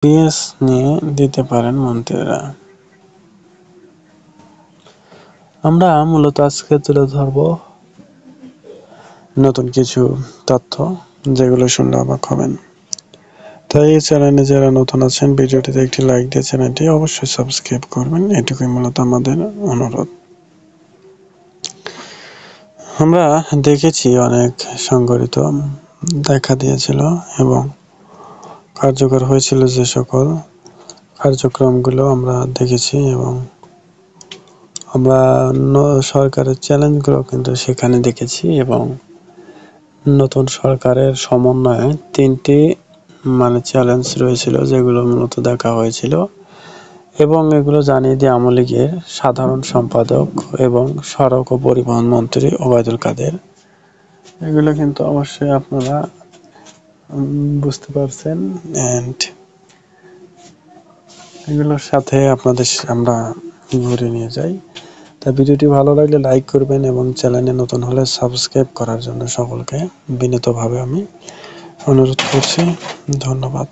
PS নিয়ে দিতে পারেন মন্ত্রীরা। আমরা মূলত আজকে তুলে ধরব নতুন কিছু তথ্য, যেগুলো শুনলে অবাক হবেন। তাই এই চ্যানেলে যারা নতুন আছেন, ভিডিওটিতে একটি লাইক দিয়ে চ্যানেলটি অবশ্যই সাবস্ক্রাইব করবেন, এটুকুই মূলত আমাদের অনুরোধ। আমরা দেখেছি অনেক সংগঠিত দেখা দিয়েছিল এবং কার্যকর হয়েছিল যে সকল কার্যক্রমগুলো আমরা দেখেছি, এবং আমরা সরকারের চ্যালেঞ্জগুলো কিন্তু সেখানে দেখেছি। এবং নতুন সরকারের সমন্বয়ে 3টি চ্যালেঞ্জ রয়েছিল, যেগুলো মূলত দেখা হয়েছিল, এবং এগুলো জানিয়ে দিয়ে আওয়ামী লীগের সাধারণ সম্পাদক এবং সড়ক ও পরিবহন মন্ত্রী ওবায়দুল কাদের। এগুলো কিন্তু অবশ্যই আপনারা বুঝতে পারছেন, এন্ড এগুলোর সাথে আপনাদের আমরা ঘুরে নিয়ে যাই। তা ভিডিওটি ভালো লাগলে লাইক করবেন এবং চ্যানেলে নতুন হলে সাবস্ক্রাইব করার জন্য সকলকে বিনীতভাবে আমি অনুরোধ করছি। ধন্যবাদ।